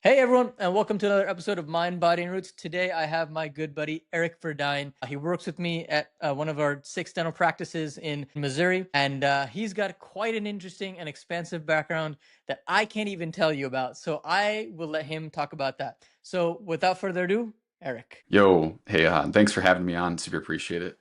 Hey everyone, and welcome to another episode of Mind, Body, and Roots. Today I have my good buddy Eric Verdine. He works with me at one of our 6 dental practices in Missouri, and he's got quite an interesting and expansive background that I can't even tell you about. So I will let him talk about that. So without further ado, Eric. Yo, hey, thanks for having me on. Super appreciate it.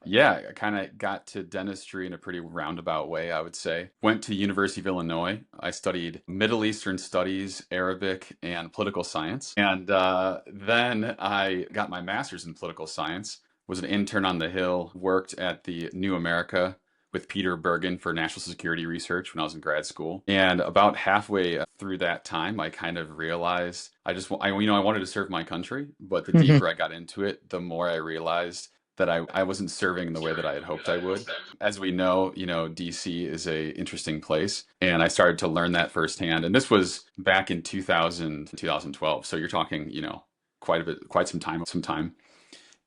Yeah, I kind of got to dentistry in a pretty roundabout way, I would say. Went to University of Illinois. I studied Middle Eastern Studies, Arabic, and political science. And then I got my master's in political science, was an intern on the Hill, worked at the New America with Peter Bergen for national security research when I was in grad school. And about halfway through that time, I kind of realized I wanted to serve my country, but the deeper I got into it, the more I realized that I wasn't serving in the way that I had hoped I would. As we know, DC is a interesting place, and I started to learn that firsthand. And this was back in 2000, 2012. So you're talking, quite some time.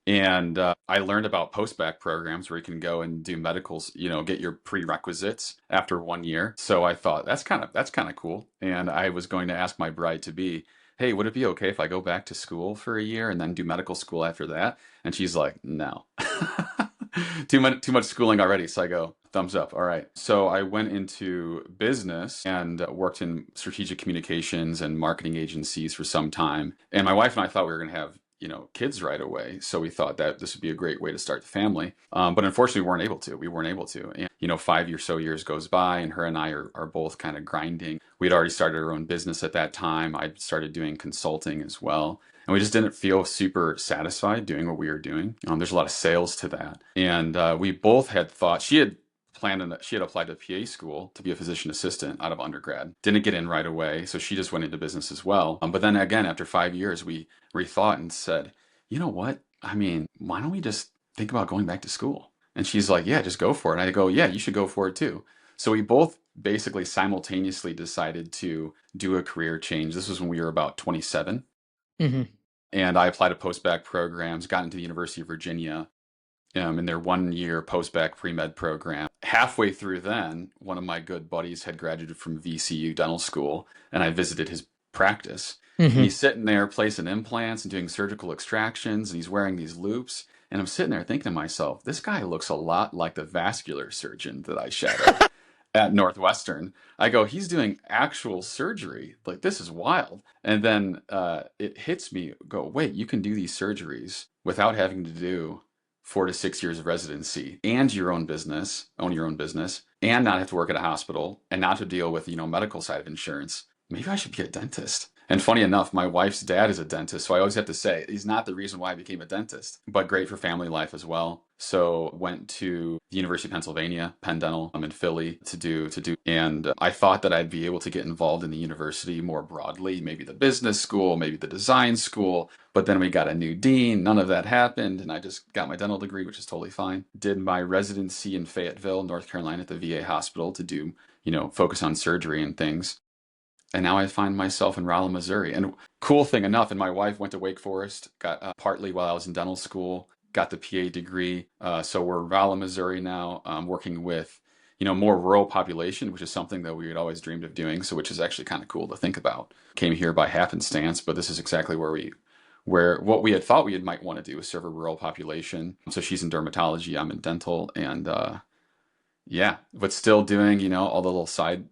And I learned about post-bac programs where you can go and do medicals, get your prerequisites after 1 year. So I thought that's kind of cool. And I was going to ask my bride to be, hey, would it be okay if I go back to school for a year and then do medical school after that? And she's like, no, too much schooling already. So I go, thumbs up. All right. So I went into business and worked in strategic communications and marketing agencies for some time. And my wife and I thought we were going to have kids right away. So we thought that this would be a great way to start the family. But unfortunately, we weren't able to. We weren't able to. And, 5 years goes by, and her and I are both kind of grinding. We'd already started our own business at that time. I'd started doing consulting as well. And we just didn't feel super satisfied doing what we were doing. There's a lot of sales to that. And we both had thought she had applied to PA school to be a physician assistant out of undergrad. Didn't get in right away, so she just went into business as well. But then again, after 5 years, we rethought and said, you know what? I mean, why don't we just think about going back to school? And she's like, yeah, just go for it. And I go, yeah, you should go for it too. So we both basically simultaneously decided to do a career change. This was when we were about 27. hmm And I applied to post-bac programs, got into the University of Virginia in their 1 year post-bac pre-med program. Halfway through then, one of my good buddies had graduated from VCU dental school, and I visited his practice. And hmm he's sitting there placing implants and doing surgical extractions, and he's wearing these loops. And I'm sitting there thinking to myself, this guy looks a lot like the vascular surgeon that I shadowed at Northwestern. I go, he's doing actual surgery. Like, this is wild. And then it hits me, go, wait, you can do these surgeries without having to do 4 to 6 years of residency and own your own business, and not have to work at a hospital and not to deal with, medical side of insurance. Maybe I should be a dentist. And funny enough, my wife's dad is a dentist, so I always have to say he's not the reason why I became a dentist, but great for family life as well. So went to the University of Pennsylvania, Penn Dental. I'm in Philly and I thought that I'd be able to get involved in the university more broadly, maybe the business school, maybe the design school. But then we got a new dean. None of that happened, and I just got my dental degree, which is totally fine. Did my residency in Fayetteville, North Carolina, at the VA hospital to do, focus on surgery and things. And now I find myself in Rolla, Missouri. And cool thing enough, and my wife went to Wake Forest, got partly while I was in dental school, got the PA degree. So we're in Rolla, Missouri now, working with, more rural population, which is something that we had always dreamed of doing. So which is actually kind of cool to think about. Came here by happenstance, but this is exactly where what we had thought might want to do is serve a rural population. So she's in dermatology, I'm in dental, and yeah, but still doing, all the little side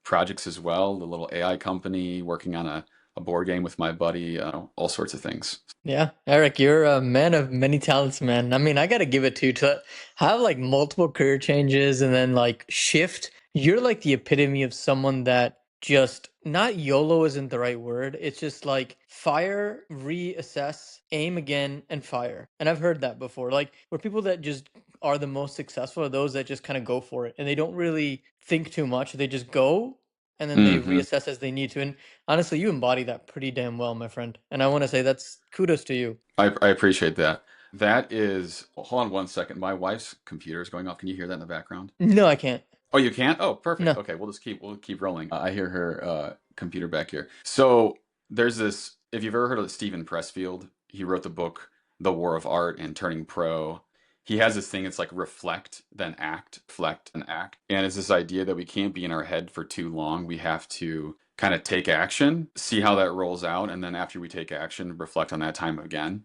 projects as well, the little AI company, working on a board game with my buddy, all sorts of things. Yeah, Eric, you're a man of many talents, man. I mean, I gotta give it to you to have like multiple career changes and then like shift. You're like the epitome of someone that just not YOLO isn't the right word. It's just like fire, reassess, aim again, and fire. And I've heard that before. Like where people that just are the most successful are those that just kind of go for it and they don't really think too much. They just go and then they Hmm. reassess as they need to. And honestly, you embody that pretty damn well, my friend. And I want to say that's kudos to you. I appreciate that. That is, hold on one second. My wife's computer is going off. Can you hear that in the background? No, I can't. Oh, you can't? Oh, perfect. No. Okay, we'll keep rolling. I hear her computer back here. So there's this. If you've ever heard of Stephen Pressfield, he wrote the book The War of Art and Turning Pro. he has this thing, it's like reflect, then act, reflect, and act. And it's this idea that we can't be in our head for too long. We have to kind of take action, see how that rolls out, and then after we take action, reflect on that time again,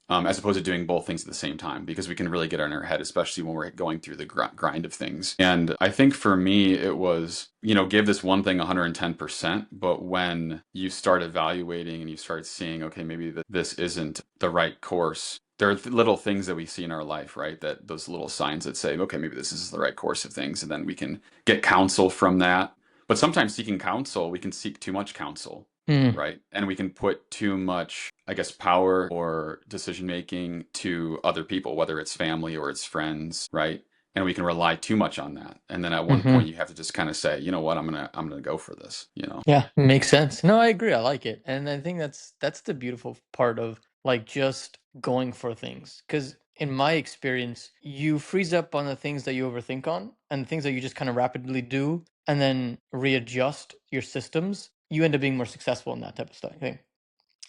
as opposed to doing both things at the same time, because we can really get in our head, especially when we're going through the grind of things. And I think for me, it was, give this one thing 110%, but when you start evaluating and you start seeing, okay, maybe this isn't the right course. There are little things that we see in our life, right? That those little signs that say, okay, maybe this is the right course of things. And then we can get counsel from that. But sometimes seeking counsel, we can seek too much counsel, Mm. right? And we can put too much, I guess, power or decision making to other people, whether it's family or it's friends, right? And we can rely too much on that. And then at one point Hmm. you have to just kind of say, you know what, I'm gonna go for this. Yeah, makes sense. No, I agree. I like it. And I think that's the beautiful part of like just going for things. Because in my experience, you freeze up on the things that you overthink on and things that you just kind of rapidly do and then readjust your systems. You end up being more successful in that type of stuff, I think.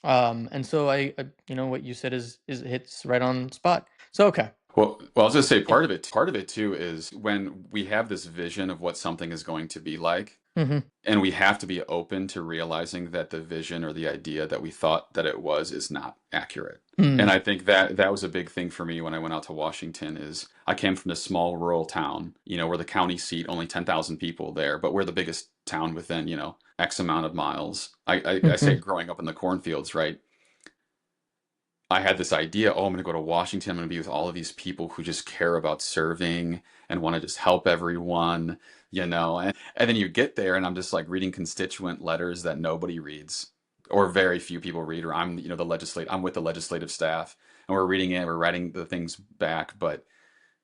And so what you said is hits right on spot. So okay. Well, I was gonna say Yeah. part of it too is when we have this vision of what something is going to be like, Mm-hmm. and we have to be open to realizing that the vision or the idea that we thought that it was is not accurate. And Mm. I think that was a big thing for me when I went out to Washington is I came from this small rural town, where the county seat, only 10,000 people there, but we're the biggest town within, X amount of miles. I say Mm-hmm. growing up in the cornfields, right? I had this idea, oh, I'm going to go to Washington. I'm going to be with all of these people who just care about serving and want to just help everyone. And then you get there and I'm just like reading constituent letters that nobody reads or very few people read, or I'm with the legislative staff and we're reading it, we're writing the things back, but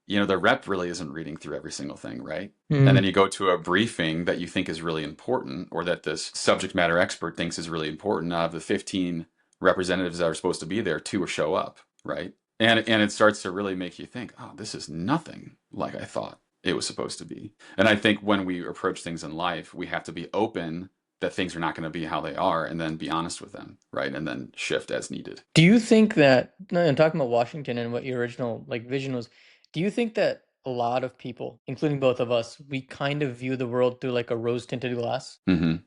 the rep really isn't reading through every single thing, right? And then Mm. you go to a briefing that you think is really important, or that this subject matter expert thinks is really important. Out of the 15 representatives that are supposed to be there, two will show up, right? And it starts to really make you think, oh, this is nothing like I thought it was supposed to be. And I think when we approach things in life, we have to be open that things are not going to be how they are, and then be honest with them, right? And then shift as needed. Do you think that, no, I'm talking about Washington and what your original like vision was, do you think that a lot of people, including both of us, we kind of view the world through like a rose-tinted glass?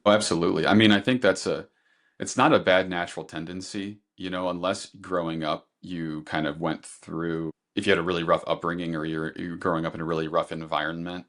Oh, absolutely. I mean, I think it's not a bad natural tendency, unless growing up you kind of went through, if you had a really rough upbringing or you're growing up in a really rough environment.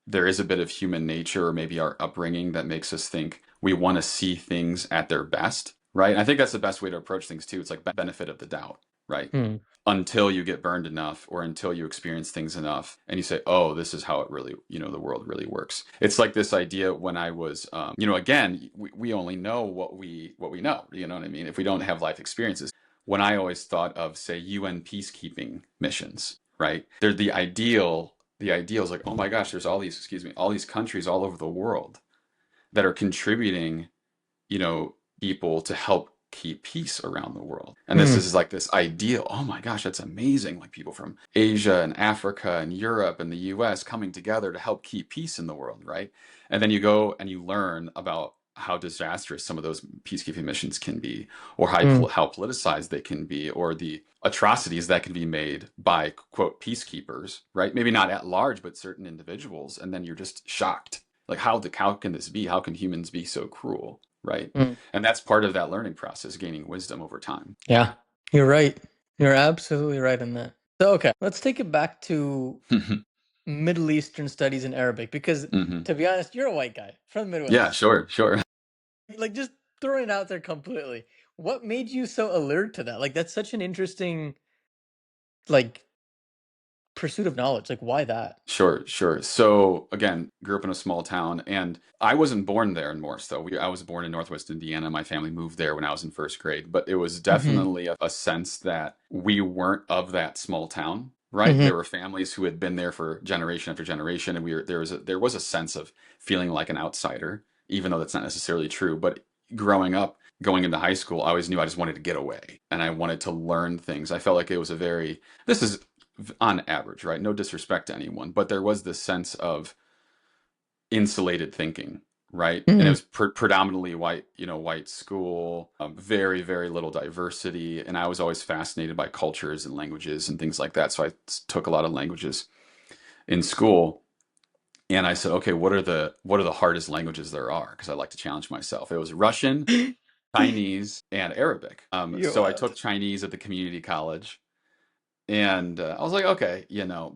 There is a bit of human nature or maybe our upbringing that makes us think we want to see things at their best, right? And I think that's the best way to approach things too. It's like benefit of the doubt, right? Hmm. Until you get burned enough or until you experience things enough and you say, oh, this is how it really, the world really works. It's like this idea when I was, again, we only know what we know, you know what I mean? If we don't have life experiences. When I always thought of, say, UN peacekeeping missions, right? They're the ideal is like, oh my gosh, there's all these countries all over the world that are contributing, people to help keep peace around the world. And this Hmm. is like this ideal. Oh my gosh, that's amazing. Like people from Asia and Africa and Europe and the US coming together to help keep peace in the world, right? And then you go and you learn about how disastrous some of those peacekeeping missions can be, or Hmm. how politicized they can be, or the atrocities that can be made by, quote, peacekeepers, right? Maybe not at large, but certain individuals. And then you're just shocked. Like, how can this be? How can humans be so cruel, right? Hmm. And that's part of that learning process, gaining wisdom over time. Yeah, you're right. You're absolutely right in that. So okay, let's take it back to Middle Eastern studies in Arabic because Hmm. to be honest, you're a white guy from the Yeah, Midwest. sure, sure. Like just throwing it out there completely. What made you so alert to that? Like that's such an interesting like pursuit of knowledge. Like why that? Sure, sure. So again, grew up in a small town, and I wasn't born there in Morse, though. I was born in Northwest Indiana. My family moved there when I was in first grade, but it was Mm-hmm. definitely a sense that we weren't of that small town, right? Mm-hmm. There were families who had been there for generation after generation, and there was a sense of feeling like an outsider, even though that's not necessarily true. But growing up, going into high school, I always knew I just wanted to get away, and I wanted to learn things. I felt like it was a very this is on average, right? No disrespect to anyone, but there was this sense of insulated thinking, right? And it Mm. was predominantly white, white school, very, very little diversity. And I was always fascinated by cultures and languages and things like that. So I took a lot of languages in school. And I said, okay, what are the hardest languages there are? Because I like to challenge myself. It was Russian, Chinese, and Arabic. You're So I wild. took Chinese at the community college. And I was like, okay,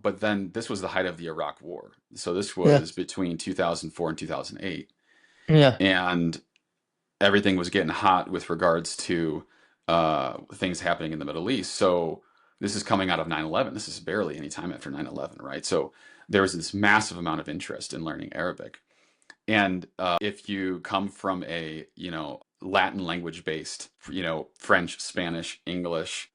but then this was the height of the Iraq War. So this Yeah. was between 2004 and 2008. Yeah. And everything was getting hot with regards to things happening in the Middle East. So this is coming out of 9/11. This is barely any time after 9/11, right? So there was this massive amount of interest in learning Arabic. And if you come from a, Latin language based, French, Spanish, English,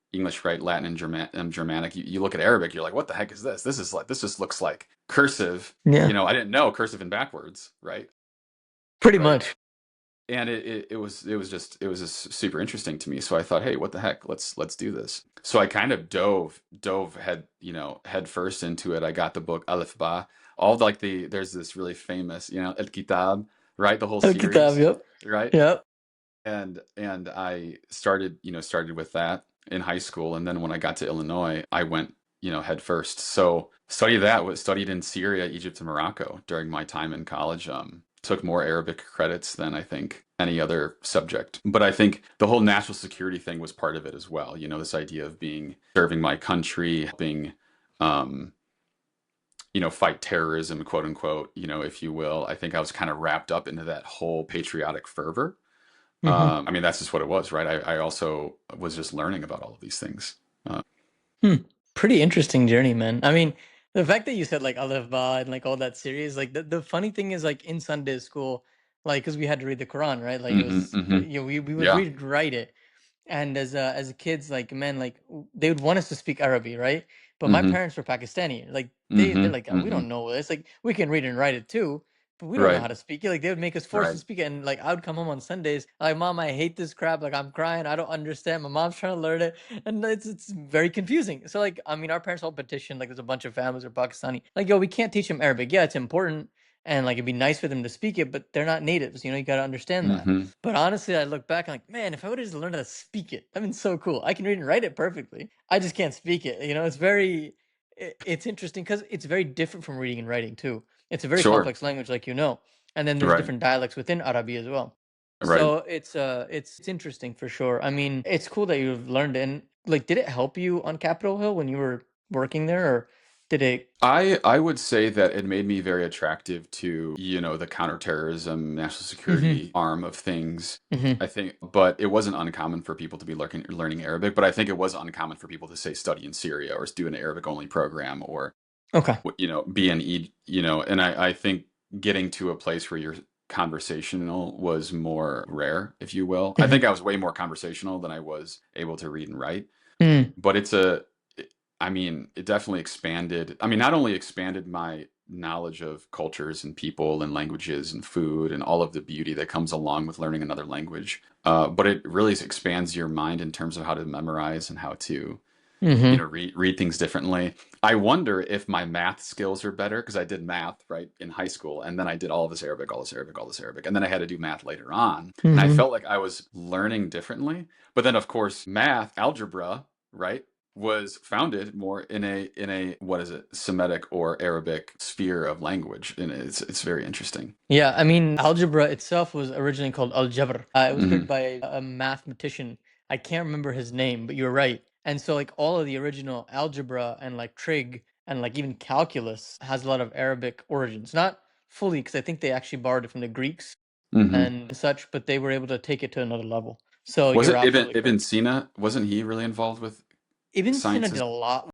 right, Latin and Germanic, you look at Arabic, you're like, what the heck is this? This just looks like cursive. Yeah. I didn't know cursive and backwards, right? Pretty Right. much. And it was just super interesting to me. So I thought, hey, what the heck? Let's do this. So I kind of dove head first into it. I got the book Alif Ba. There's this really famous, El Kitab, right? The whole El Kitab, series, yep. right? Yep. And I started with that in high school, and then when I got to Illinois, I went, head first. So studied in Syria, Egypt, and Morocco during my time in college. Took more Arabic credits than I think any other subject. But I think the whole national security thing was part of it as well. This idea of serving my country, helping um, fight terrorism, quote unquote, if you will. I think I was kind of wrapped up into that whole patriotic fervor. Hmm. I mean, that's just what it was, right? I also was just learning about all of these things. Uh, Hmm. Pretty interesting journey, man. I mean, the fact that you said like Alif Ba and like all that series, like the funny thing is like in Sunday school, like because we had to read the Quran, right? Like it was, hmm. we would Yeah. read and write it. And as kids, like man, like they would want us to speak Arabic, right? But my hmm parents were Pakistani. Like they're hmm like, we hmm. don't know this. Like we can read and write it too, but we don't know Right. how to speak it. Like they would make us force to Right. speak it. And like I would come home on Sundays, like mom, I hate this crap. Like I'm crying. I don't understand. My mom's trying to learn it, and it's very confusing. So like I mean, our parents all petitioned. Like there's a bunch of families are Pakistani. Like yo, we can't teach them Arabic. Yeah, it's important. And like it'd be nice for them to speak it, but they're not natives. You got to understand that. hmm. But honestly, I look back, I'm like, man, if I would have just learned how to speak it, that'd been so cool. I can read and write it perfectly. I just can't speak it. It's very, it's interesting because it's very different from reading and writing too. It's a very Sure. complex language, like and then there's Right. different dialects within Arabi as well. Right. So it's interesting for sure. I mean, it's cool that you've learned it. And like, did it help you on Capitol Hill when you were working there, or did it? I would say that it made me very attractive to, the counterterrorism, national Mm-hmm. security arm of things. Mm-hmm. I think, but it wasn't uncommon for people to be learning Arabic, but I think it was uncommon for people to say study in Syria or do an Arabic only program or, Okay. be an and I think getting to a place where you're conversational was more rare, if you will. I Mm-hmm. think I was way more conversational than I was able to read and write, Mm. but I mean, it definitely expanded. I mean, not only expanded my knowledge of cultures and people and languages and food and all of the beauty that comes along with learning another language, but it really expands your mind in terms of how to memorize and how to, Mm-hmm. read things differently. I wonder if my math skills are better because I did math right in high school, and then I did all this Arabic, all this Arabic, all this Arabic, and then I had to do math later on, and I Mm-hmm. felt like I was learning differently. But then, of course, math, algebra, right, was founded more in a what is it, Semitic or Arabic sphere of language, and it's very interesting. Yeah, I mean, algebra itself was originally called algebra. It was created Hmm. by a mathematician. I can't remember his name, but you're right. And so, like, all of the original algebra and like trig and like even calculus has a lot of Arabic origins. Not fully, because I think they actually borrowed it from the Greeks Hmm. and such, but they were able to take it to another level. So Was you're it Ibn absolutely Ibn correct. Sina? Wasn't he really involved with Ibn Sina did sciences? a lot.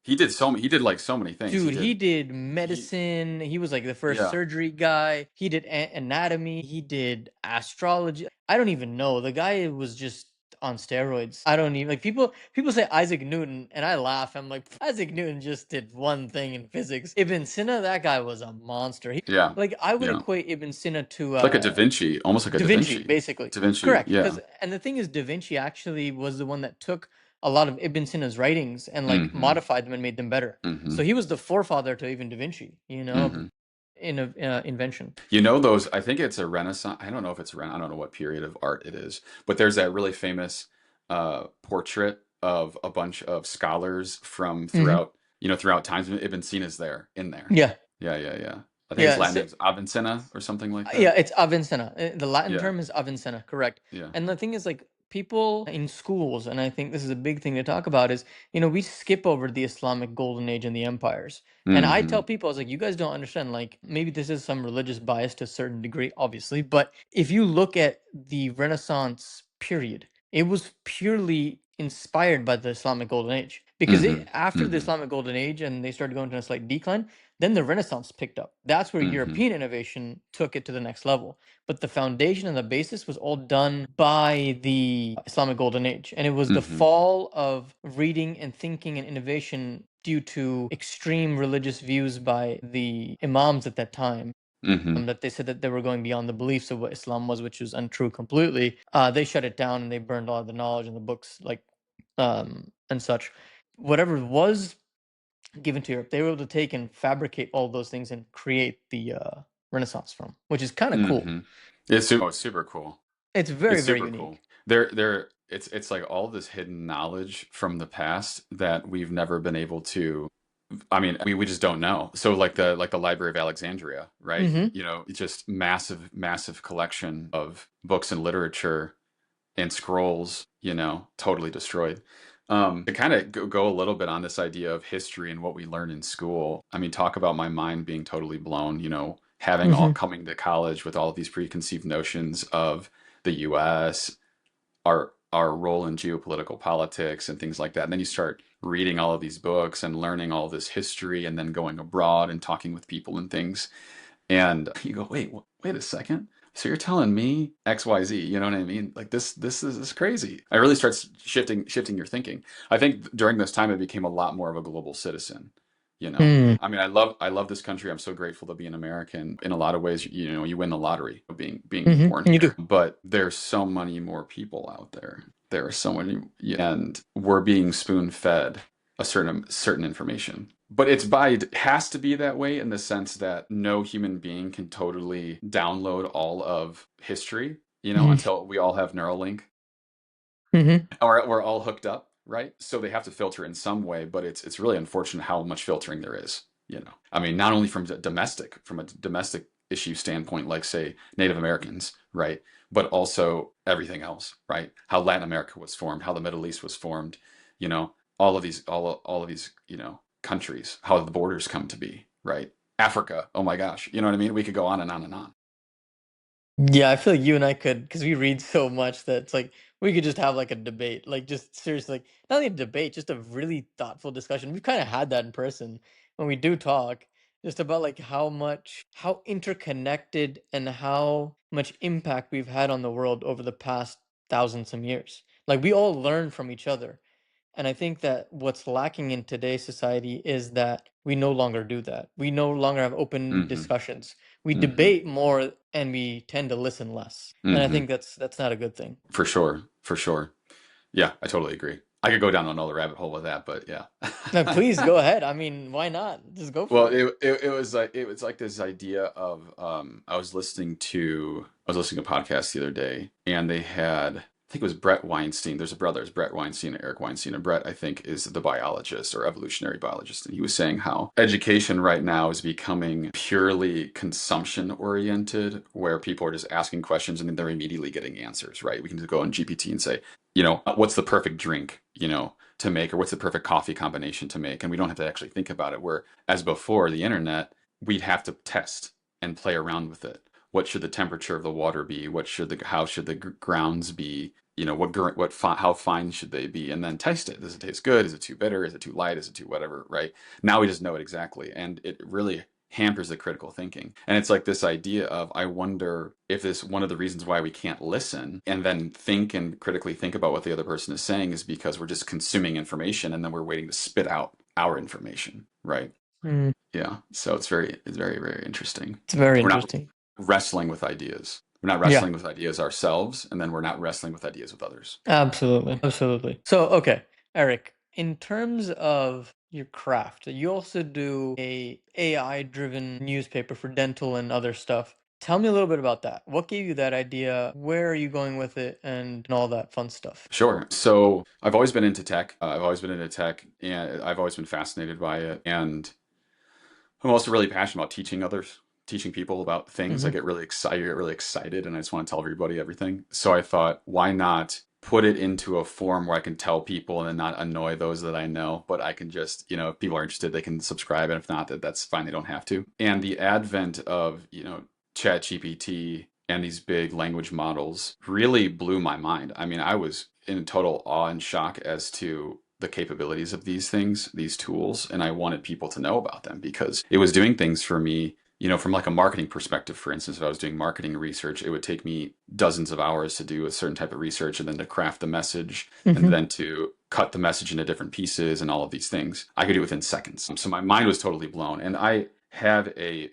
He did so many. He did like so many things. Dude, he did He medicine. He was like the first yeah. surgery guy. He did anatomy. He did astrology. I don't even know. The guy was just on steroids. I don't even like people say Isaac Newton and I laugh. I'm like Isaac Newton just did one thing in physics. Ibn Sina, that guy was a monster. Yeah. Like I would Yeah. equate Ibn Sina to Like a Da Vinci, almost like a Da Da Vinci, Vinci. basically. Da Vinci, Correct. yeah. Because and the thing is, Da Vinci actually was the one that took a lot of Ibn Sina's writings and like Hmm. modified them and made them better. Hmm. So he was the forefather to even Da Vinci. Hmm. invention. You know those, I think it's a Renaissance. I don't know if it's I don't know what period of art it is, but there's that really famous portrait of a bunch of scholars from Hmm. throughout times. Ibn Sina's there in there. Yeah, Yeah, yeah, yeah. I think his yeah. Latin So name is Avicenna or something like yeah, that. it's Avicenna. The Latin Yeah, term is Avicenna, correct. yeah. And the thing is, like, people in schools, and I think this is a big thing to talk about, is, we skip over the Islamic golden age and the empires. And I Mm-hmm. tell people, I was like, you guys don't understand, like, maybe this is some religious bias to a certain degree, obviously, but if you look at the Renaissance period, it was purely inspired by the Islamic golden age. Because Mm-hmm. after the Mm-hmm. Islamic golden age and they started going to a slight decline, then the Renaissance picked up. That's where Mm-hmm. European innovation took it to the next level. But the foundation and the basis was all done by the Islamic Golden Age. And it was the Mm-hmm. fall of reading and thinking and innovation due to extreme religious views by the imams at that time. Mm-hmm. That they said that they were going beyond the beliefs of what Islam was, which was untrue completely. They shut it down and they burned all the knowledge in the books, like and such. Whatever was given to Europe, they were able to take and fabricate all those things and create the Renaissance from, which is kind of cool. Mm-hmm. It's super cool. It's very, It's very super cool. unique. It's like all this hidden knowledge from the past that we've never been able to. I mean, we just don't know. So like the Library of Alexandria, right? Hmm. It's just massive, massive collection of books and literature and scrolls, totally destroyed. To kind of go a little bit on this idea of history and what we learn in school. I mean, talk about my mind being totally blown, having all Hmm. coming to college with all of these preconceived notions of the US, our role in geopolitical politics and things like that. And then you start reading all of these books and learning all this history and then going abroad and talking with people and things. And you go, wait a second. So you're telling me XYZ, you know what I mean? Like this is crazy. I really start shifting your thinking. I think during this time I became a lot more of a global citizen, you know. Mm. I mean, I love this country. I'm so grateful to be an American. In a lot of ways, you win the lottery of being Hmm. born You do. here. But there's so many more people out there. There are so many, and we're being spoon-fed a certain information. But it has to be that way in the sense that no human being can totally download all of history, Hmm. until we all have Neuralink Hmm. or we're all hooked up, right? So they have to filter in some way, but it's really unfortunate how much filtering there is. I mean, not only from a domestic issue standpoint, like say Native Americans, right? But also everything else, right? How Latin America was formed, how the Middle East was formed, all of these, countries, how the borders come to be, right? Africa, oh my gosh, you know what I mean? We could go on and on and on. Yeah, I feel like you and I could, because we read so much that it's like we could just have like a debate, like just seriously, like not only a debate, just a really thoughtful discussion. We've kind of had that in person when we do talk, just about like how interconnected and how much impact we've had on the world over the past thousands of years. Like we all learn from each other. And I think that what's lacking in today's society is that we no longer do that. We no longer have open Mm-hmm. discussions. We Mm-hmm. debate more and we tend to listen less. And I Mm-hmm. think that's not a good thing. For sure. For sure. Yeah, I totally agree. I could go down another rabbit hole with that, but yeah. Now, please go ahead. I mean, why not? Just go Well, for it. it was like this idea of I was listening to a podcast the other day, and they had, I think it was Brett Weinstein. There's a brothers, Brett Weinstein and Eric Weinstein, and Brett, I think, is the biologist or evolutionary biologist, and he was saying how education right now is becoming purely consumption oriented, where people are just asking questions and then they're immediately getting answers. Right? We can just go on GPT and say, what's the perfect drink, to make, or what's the perfect coffee combination to make, and we don't have to actually think about it. Where as before the internet, we'd have to test and play around with it. What should the temperature of the water be? How should the grounds be? How fine should they be? And then taste it. Does it taste good? Is it too bitter? Is it too light? Is it too whatever? Right? Now we just know it exactly, and it really hampers the critical thinking. And it's like this idea of, I wonder if this one of the reasons why we can't listen and then think and critically think about what the other person is saying is because we're just consuming information and then we're waiting to spit out our information, right? Mm, Yeah. So it's very, very interesting. it's very We're not interesting. wrestling with ideas. We're not Yeah, wrestling with ideas ourselves, and then we're not wrestling with ideas with others. absolutely. Absolutely. So, okay, Eric, in terms of your craft, you also do a AI driven newspaper for dental and other stuff. Tell me a little bit about that. What gave you that idea? Where are you going with it and all that fun stuff? Sure. So I've always been into tech. I've always been into tech, and I've always been fascinated by it. And I'm also really passionate about teaching others, teaching people about things. I Hmm. get really excited, and I just want to tell everybody everything. So I thought, why not put it into a form where I can tell people and then not annoy those that I know, but I can just, if people are interested, they can subscribe, and if not, that's fine. They don't have to. And the advent of, ChatGPT and these big language models really blew my mind. I mean, I was in total awe and shock as to the capabilities of these things, these tools, and I wanted people to know about them because it was doing things for me, from like a marketing perspective. For instance, if I was doing marketing research, it would take me dozens of hours to do a certain type of research and then to craft the message and Hmm. then to cut the message into different pieces and all of these things. I could do it within seconds. So my mind was totally blown. And I have a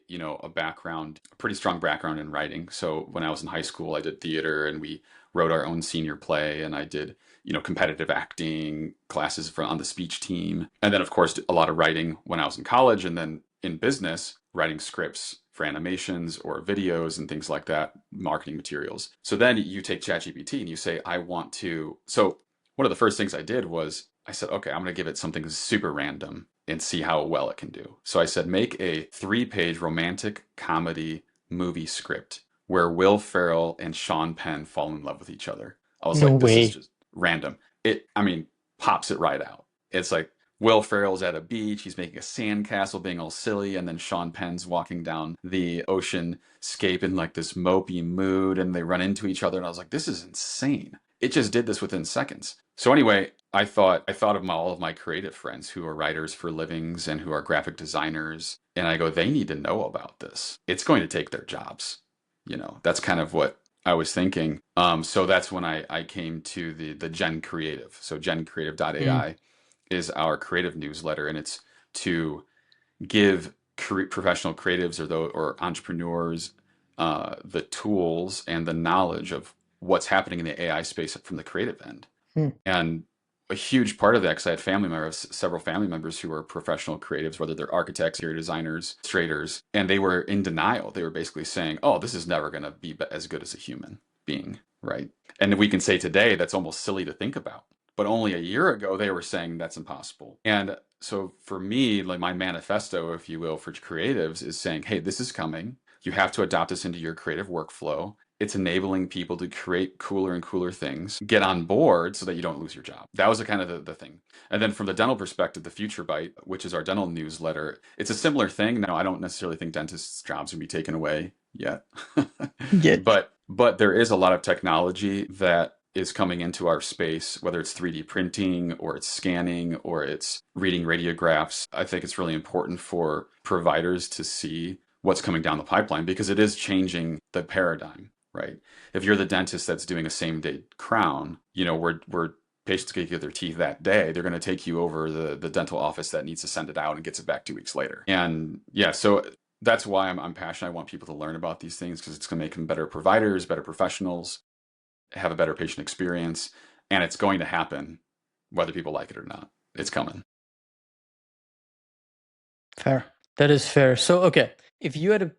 background, a pretty strong background in writing. So when I was in high school, I did theater and we wrote our own senior play, and I did competitive acting classes on the speech team. And then, of course, a lot of writing when I was in college, and then in business, writing scripts for animations or videos and things like that, marketing materials. So then you take ChatGPT and you say, I want to. So one of the first things I did was I said, okay, I'm going to give it something super random and see how well it can do. So I said, make a 3-page romantic comedy movie script where Will Ferrell and Sean Penn fall in love with each other. I was No like, this is way. just random. I mean, pops it right out. It's like Will Ferrell's at a beach, he's making a sandcastle being all silly, and then Sean Penn's walking down the ocean scape in like this mopey mood, and they run into each other, and I was like, this is insane. It just did this within seconds. So anyway, I thought of all of my creative friends who are writers for livings and who are graphic designers, and I go, they need to know about this. It's going to take their jobs. That's kind of what I was thinking. So that's when I came to the Gen Creative. So Mm. GenCreative.ai is our creative newsletter, and it's to give professional creatives or entrepreneurs the tools and the knowledge of what's happening in the AI space from the creative end. Mm. And a huge part of that, because I had several family members who were professional creatives, whether they're architects, interior designers, illustrators, and they were in denial. They were basically saying, oh, this is never going to be as good as a human being, right? And we can say today that's almost silly to think about. But only a year ago, they were saying that's impossible. And so for me, like my manifesto, if you will, for creatives is saying, hey, this is coming. You have to adopt this into your creative workflow. It's enabling people to create cooler and cooler things. Get on board so that you don't lose your job. That was kind of the thing. And then from the dental perspective, the Future Bite, which is our dental newsletter, it's a similar thing. Now, I don't necessarily think dentists' jobs will be taken away yet, Yeah. but there is a lot of technology that is coming into our space, whether it's 3D printing or it's scanning or it's reading radiographs. I think it's really important for providers to see what's coming down the pipeline because it is changing the paradigm, right? If you're the dentist that's doing a same day crown, where patients get their teeth that day, they're going to take you over the dental office that needs to send it out and gets it back 2 weeks later. And yeah, so that's why I'm passionate. I want people to learn about these things because it's going to make them better providers, better professionals, have a better patient experience, and it's going to happen whether people like it or not. It's coming. Fair. That is fair. So, okay, if you had to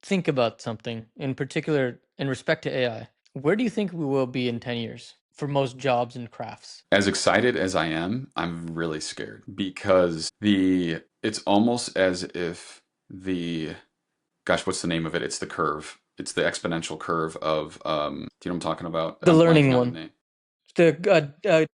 think about something in particular in respect to AI, where do you think we will be in 10 years for most jobs and crafts? As excited as I am, I'm really scared because it's almost as if the gosh, what's the name of it? It's the curve. It's the exponential curve of do you know what I'm talking about? The I'm learning blanking on the one. name. The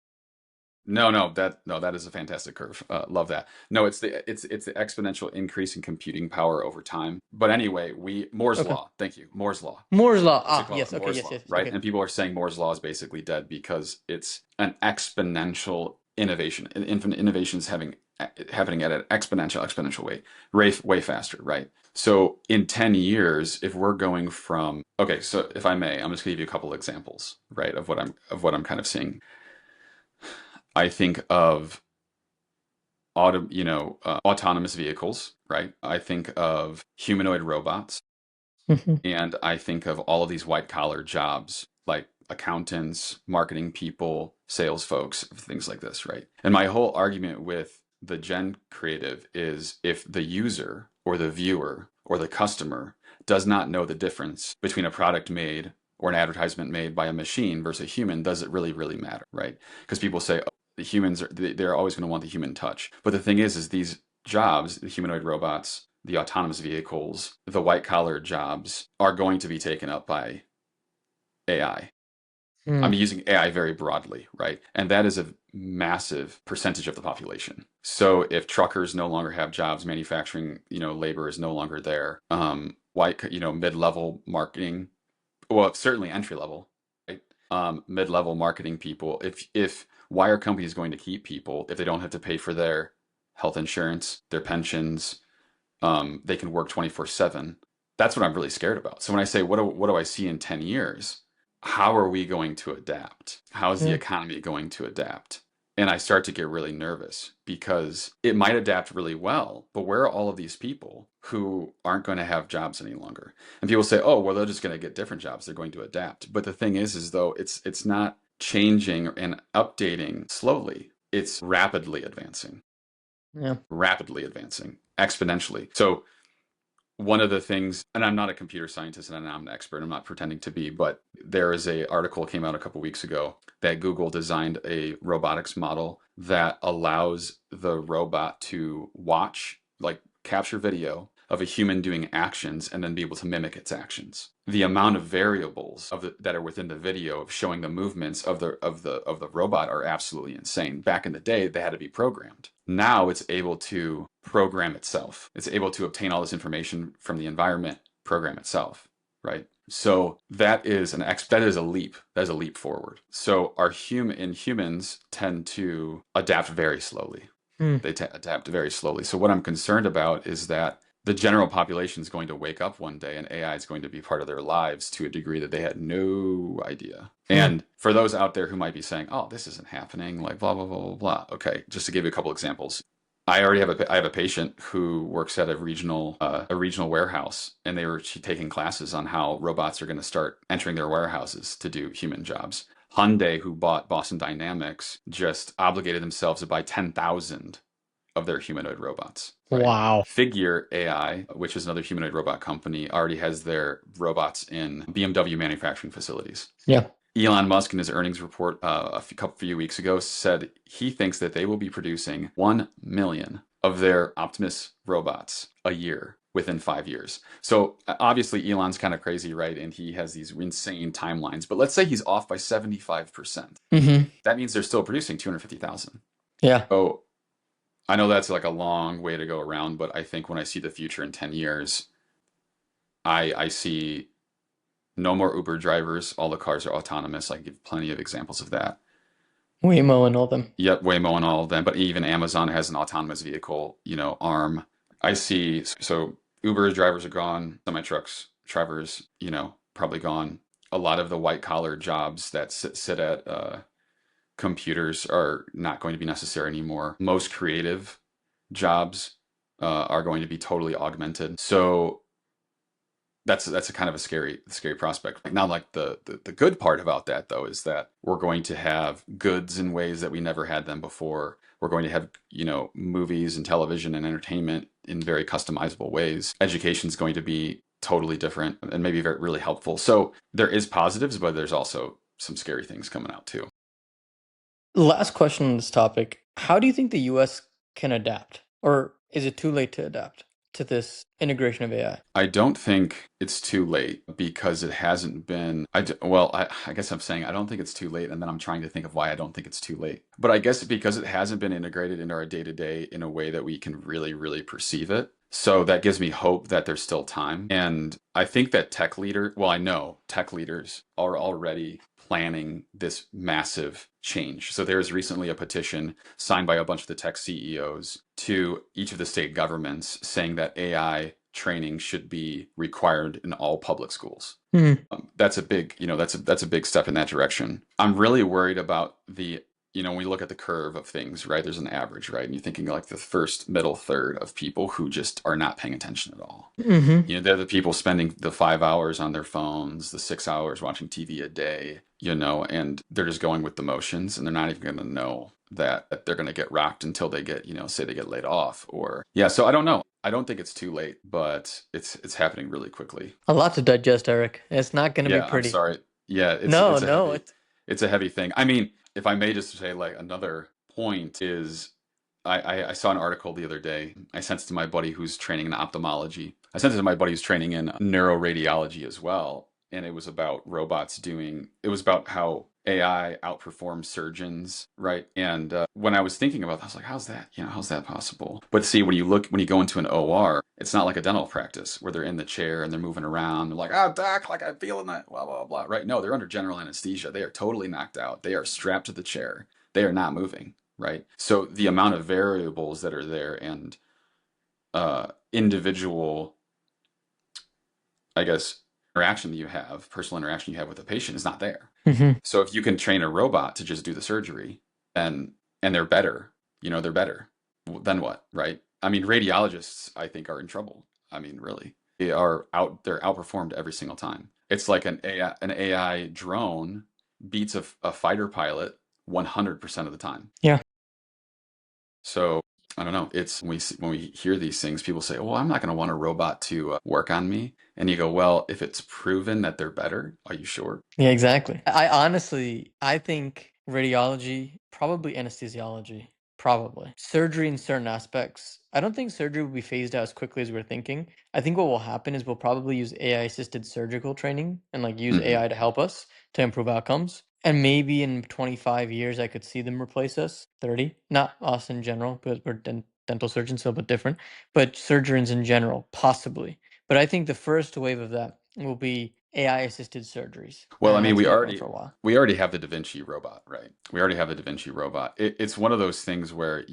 No, that is a fantastic curve. Love that. No, it's the exponential increase in computing power over time. But anyway, we Moore's okay. law. Thank you, Moore's law. Moore's law. What's it Ah, called? yes. Okay. Moore's Yes. law, Yes. Yes, right? okay. And people are saying Moore's law is basically dead because it's an exponential innovation. Infinite innovations happening at an exponential way faster, right? So in 10 years, if we're going from okay, so if I may, I'm just gonna give you a couple examples, right, of what I'm kind of seeing. I think of autonomous vehicles, right? I think of humanoid robots, Hmm. and I think of all of these white collar jobs like accountants, marketing people, sales folks, things like this, right? And my whole argument with the gen creative is if the user or the viewer or the customer does not know the difference between a product made or an advertisement made by a machine versus a human, does it really, really matter, right? Because people say, oh, the humans are, they're always going to want the human touch. But the thing is these jobs, the humanoid robots, the autonomous vehicles, the white collar jobs are going to be taken up by AI. I'm Hmm. using AI very broadly, right? And that is a massive percentage of the population. So if truckers no longer have jobs, manufacturing, labor is no longer there. White, mid-level marketing, well, certainly entry level, right? Mid-level marketing people. If why are companies going to keep people if they don't have to pay for their health insurance, their pensions? They can work 24/7. That's what I'm really scared about. So when I say what do I see in 10 years? How are we going to adapt? How is the Yeah. economy going to adapt? And I start to get really nervous because it might adapt really well, but where are all of these people who aren't going to have jobs any longer? And people say, "Oh, well, they're just going to get different jobs. They're going to adapt." But the thing is though, it's not changing and updating slowly. It's Yeah. rapidly advancing, exponentially. So one of the things, and I'm not a computer scientist and I'm not an expert, I'm not pretending to be, but there is a article came out a couple weeks ago that Google designed a robotics model that allows the robot to watch, like capture video of a human doing actions and then be able to mimic its actions. The amount of variables that are within the video of showing the movements of the robot are absolutely insane. Back in the day, they had to be programmed. Now it's able to program itself. It's able to obtain all this information from the environment, program itself, right? So that is that is a leap. That is a leap forward. So humans tend to adapt very slowly. Hmm. They adapt very slowly. So what I'm concerned about is that the general population is going to wake up one day and AI is going to be part of their lives to a degree that they had no idea. Hmm. And for those out there who might be saying, "Oh, this isn't happening," like blah blah blah blah blah. Okay, just to give you a couple examples. I have a patient who works at a regional warehouse, and she's taking classes on how robots are going to start entering their warehouses to do human jobs. Hyundai, who bought Boston Dynamics, just obligated themselves to buy 10,000 of their humanoid robots, right? Wow. Figure AI, which is another humanoid robot company, already has their robots in BMW manufacturing facilities. Yeah. Elon Musk, in his earnings report few weeks ago, said he thinks that they will be producing 1 million of their Optimus robots a year within 5 years. So obviously Elon's kind of crazy, right? And he has these insane timelines. But let's say he's off by 75%. Hmm. That means they're still producing 250,000. Yeah. So I know that's like a long way to go around, but I think when I see the future in 10 years, I see no more Uber drivers. All the cars are autonomous. I give plenty of examples of that. Waymo and all them. Yep, Waymo and all of them. But even Amazon has an autonomous vehicle, arm. I see. So Uber drivers are gone. Semi trucks drivers, probably gone. A lot of the white collar jobs that sit at computers are not going to be necessary anymore. Most creative jobs are going to be totally augmented. So that's a kind of a scary prospect. Now, like the good part about that though is that we're going to have goods in ways that we never had them before. We're going to have movies and television and entertainment in very customizable ways. Education is going to be totally different and maybe really helpful. So there is positives, but there's also some scary things coming out too. Last question on this topic. How do you think the US can adapt? Or is it too late to adapt to this integration of AI? I don't think it's too late because it hasn't been. I guess I'm saying I don't think it's too late, and then I'm trying to think of why I don't think it's too late. But I guess because it hasn't been integrated into our day to day in a way that we can really, really perceive it. So that gives me hope that there's still time. And I think that I know tech leaders are already planning this massive change. So there's recently a petition signed by a bunch of the tech CEOs to each of the state governments saying that AI training should be required in all public schools. Hmm. That's a big, that's a big step in that direction. I'm really worried about the when we look at the curve of things, right, there's an average, right? And you're thinking like the first middle third of people who just are not paying attention at all. Hmm. They're the people spending the 5 hours on their phones, the 6 hours watching TV a day, and they're just going with the motions, and they're not even going to know that they're going to get rocked until they get, say they get laid off or, yeah. So I don't know. I don't think it's too late, but it's happening really quickly. A lot to digest, Eric. It's not going to be Yeah, I'm pretty. sorry. Yeah, it's No, it's a no, heavy it's it's a heavy thing. I mean, if I may just say like another point is I saw an article the other day. I sent it to my buddy who's training in ophthalmology. I sent it to my buddy who's training in neuroradiology as well. And it was about how AI outperforms surgeons, right? And when I was thinking about that, I was like, how's that possible? But see, when you go into an OR, it's not like a dental practice where they're in the chair and they're moving around. They're like, oh, doc, like I'm feeling that, blah, blah, blah, right? No, they're under general anesthesia. They are totally knocked out. They are strapped to the chair. They are not moving, right? So the amount of variables that are there and individual, I guess, personal interaction you have with a patient is not there. hmm. So if you can train a robot to just do the surgery and they're better, they're better, then what, right? I mean, radiologists, I think, are in trouble. I mean, really, they're outperformed every single time. It's like an AI drone beats a fighter pilot 100% of the time. Yeah. So I don't know. It's when we hear these things, people say, "Well, I'm not going to want a robot to work on me." And you go, "Well, if it's proven that they're better, are you sure?" Yeah, exactly. I think radiology, probably anesthesiology, probably. Surgery in certain aspects. I don't think surgery will be phased out as quickly as we're thinking. I think what will happen is we'll probably use AI assisted surgical training and like use Hmm. AI to help us to improve outcomes. And maybe in 25 years, I could see them replace us. 30, not us in general, because we're dental surgeons, so a bit different, but surgeons in general, possibly. But I think the first wave of that will be AI assisted surgeries, Well, I and mean, that's we gonna go on already for a while. we already have the Da Vinci robot, right? We already have the Da Vinci robot. It's one of those things where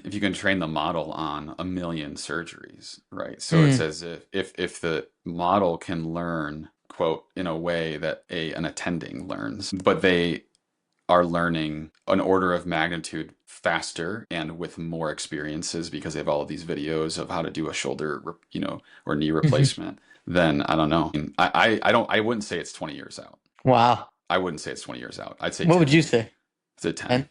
if you can train the model on a million surgeries, right? So it's Mm, as if the model can learn, quote, in a way that an attending learns, but they are learning an order of magnitude faster and with more experiences because they have all of these videos of how to do a or knee mhm. replacement, then I don't know. I wouldn't say it's 20 years out. Wow. I wouldn't say it's 20 years out. I'd say What would 10 you maybe. say? I'd say 10. 10?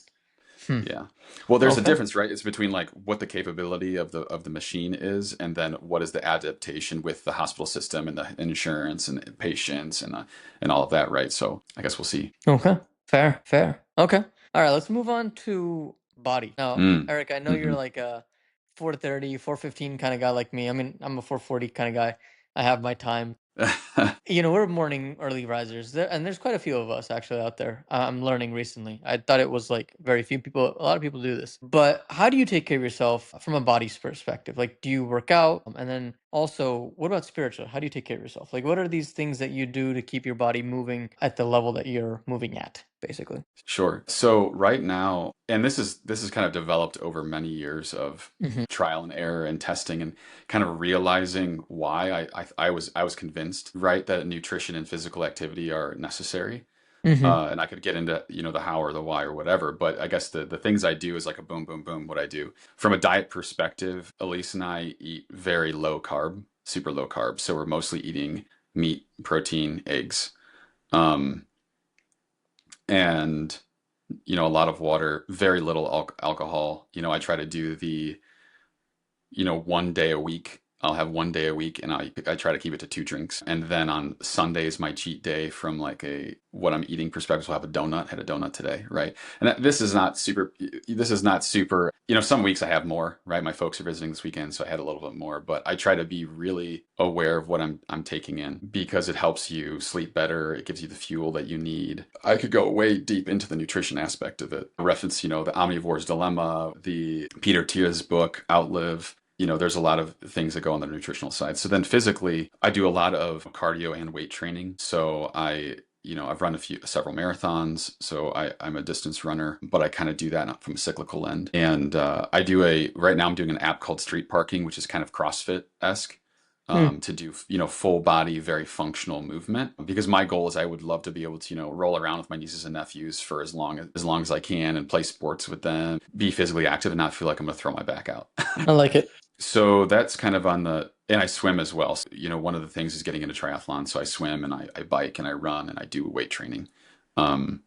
Hmm. Yeah. Well, there's a Okay. difference, right? It's between like what the capability of the machine is, and then what is the adaptation with the hospital system and the insurance and patients and all of that, right? So I guess we'll see. Okay. Fair, fair. Okay. All right, let's move on to body. Now, Mm. Eric, I know you're Hmm. like a 4:30, 4:15 kind of guy like me. I mean, I'm a 4:40 kind of guy. I have my time. We're morning early risers, and there's quite a few of us actually out there. I'm learning recently. I thought it was like very few people. A lot of people do this. But how do you take care of yourself from a body's perspective? Like, do you work out? And then also, what about spiritual? How do you take care of yourself? Like, what are these things that you do to keep your body moving at the level that you're moving at, basically? Sure. So right now, and this is kind of developed over many years of Hmm. trial and error and testing and kind of realizing why I was convinced, right, that nutrition and physical activity are necessary. Hmm. And I could get into, the how or the why or whatever, but I guess the things I do is like a boom, boom, boom, what I do. From a diet perspective, Elise and I eat very low carb, super low carb. So we're mostly eating meat, protein, eggs. Um, and a lot of water, very little alcohol. I try to do the, one day a week. I'll have one day a week, and I try to keep it to two drinks. And then on Sundays, my cheat day from like a what I'm eating perspective. So I'll have a donut. Had a donut today, right? And this is not super. This is not super. Some weeks I have more, right? My folks are visiting this weekend, so I had a little bit more. But I try to be really aware of what I'm taking in because it helps you sleep better. It gives you the fuel that you need. I could go way deep into the nutrition aspect of it. Reference, the omnivore's dilemma, the Peter Thiel's book, Outlive. There's a lot of things that go on the nutritional side. So then physically, I do a lot of cardio and weight training. So I've run several marathons. So I'm a distance runner, but I kind of do that from a cyclical end. And right now I'm doing an app called Street Parking, which is kind of CrossFit-esque. Hmm. to do, full body, very functional movement. Because my goal is I would love to be able to, roll around with my nieces and nephews for as long as I can and play sports with them, be physically active and not feel like I'm going to throw my back out. I like it. So that's kind of and I swim as well. So, one of the things is getting into triathlon. So I swim and I bike and I run and I do weight training. Um,